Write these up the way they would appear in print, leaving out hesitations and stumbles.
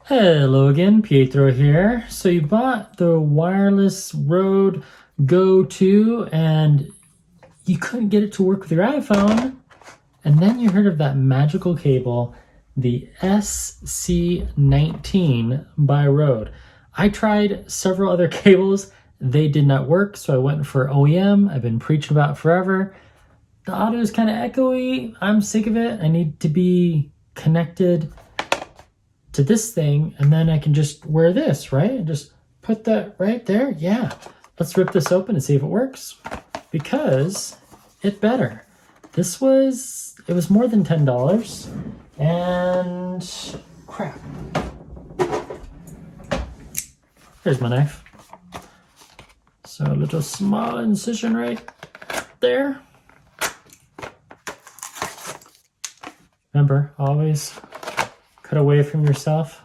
Hello again, Pietro here. So you bought the wireless RØDE GOII and you couldn't get it to work with your iPhone. And then you heard of that magical cable, the SC19 by RØDE. I tried several other cables. They did not work, so I went for OEM. I've been preaching about it forever. The audio is kind of echoey. I'm sick of it. I need to be connected to this thing, and then I can just wear this, right? Just put that right there. Yeah. Let's rip this open and see if it works, because it better. It was more than $10, and crap. Here's my knife. So a little small incision right there. Remember, always cut away from yourself.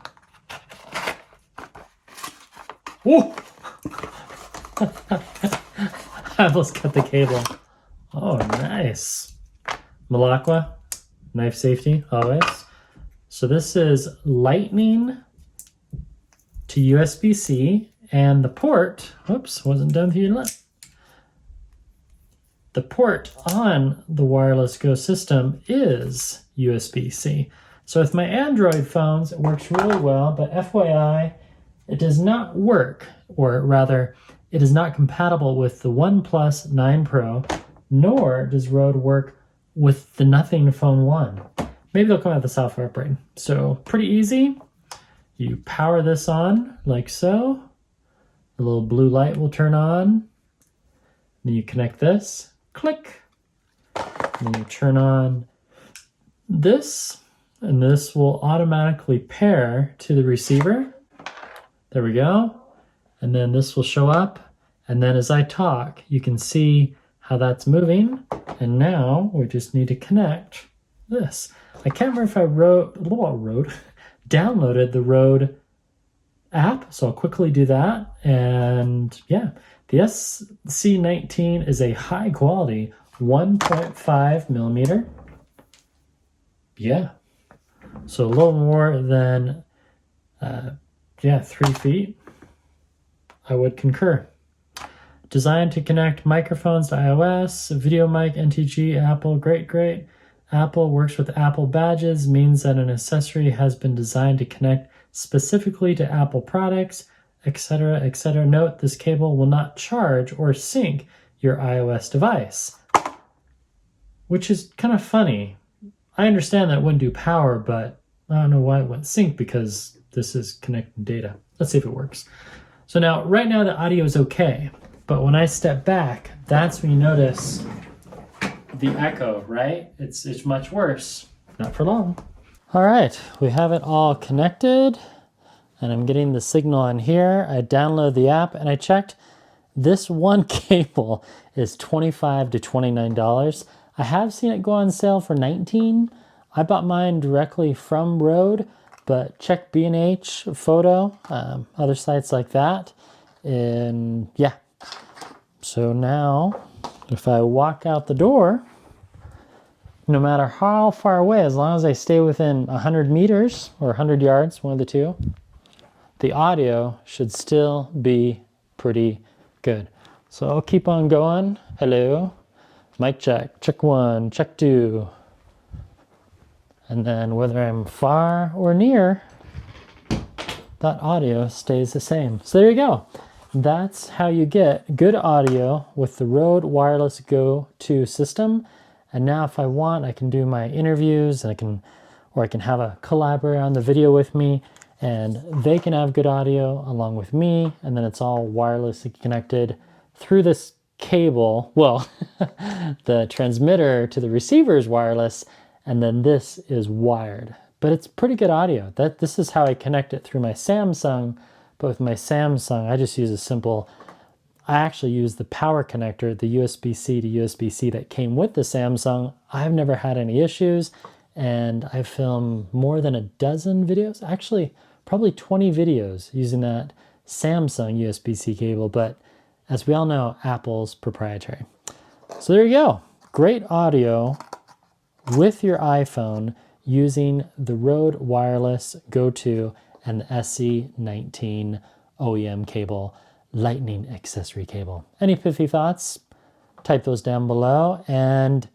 Whoa! I almost cut the cable. Oh, nice. Malacqua, knife safety, always. So this is lightning to USB-C, and the port, whoops, wasn't done through your lip. The port on the wireless Go system is USB-C. So with my Android phones, it works really well, but FYI, it does not work, or rather, it is not compatible with the OnePlus 9 Pro, nor does RØDE work with the Nothing Phone 1. Maybe they'll come out with the software upgrade. So pretty easy. You power this on like so. The little blue light will turn on. Then you connect this, click. And then you turn on this, and this will automatically pair to the receiver. There we go. And then this will show up. And then as I talk, you can see how that's moving. And now we just need to connect this. I can't remember if I downloaded the RØDE app. So I'll quickly do that. And yeah, the SC19 is a high quality 1.5 millimeter. Yeah. So a little more than 3 feet. I would concur. Designed to connect microphones to iOS, video mic, NTG, Apple, great. Apple works with Apple badges, means that an accessory has been designed to connect specifically to Apple products, etc., etc. Note, this cable will not charge or sync your iOS device. Which is kind of funny. I understand that it wouldn't do power, but I don't know why it went sync, because this is connecting data. Let's see if it works. So now, right now the audio is okay, but when I step back, that's when you notice the echo, right? It's much worse. Not for long. All right, we have it all connected, and I'm getting the signal in here. I download the app, and I checked. This one cable is $25 to $29. I have seen it go on sale for $19. I bought mine directly from RØDE, but check B&H Photo, other sites like that. And yeah, so now if I walk out the door, no matter how far away, as long as I stay within 100 meters or 100 yards, one of the two, the audio should still be pretty good. So I'll keep on going. Hello. Mic check, check 1, check 2. And then whether I'm far or near, that audio stays the same. So there you go. That's how you get good audio with the RØDE Wireless GOII system. And now if I want, I can do my interviews, and I can have a collaborator on the video with me, and they can have good audio along with me, and then it's all wirelessly connected through this cable. Well, the transmitter to the receiver is wireless, and then this is wired. But it's pretty good audio. This is how I connect it through my Samsung, but with my Samsung, I just use I actually use the power connector, the USB-C to USB-C that came with the Samsung. I've never had any issues, and I've filmed more than a dozen videos, actually probably 20 videos using that Samsung USB-C cable, but as we all know, Apple's proprietary. So there you go. Great audio with your iPhone using the RØDE Wireless GOII and the SC19 OEM cable, lightning accessory cable. Any pithy thoughts? Type those down below. And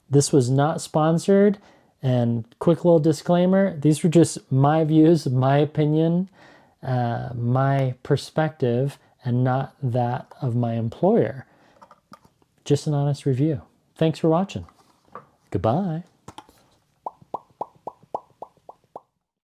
this was not sponsored. And quick little disclaimer, these were just my views, my opinion, my perspective, and not that of my employer. Just an honest review. Thanks for watching. Goodbye.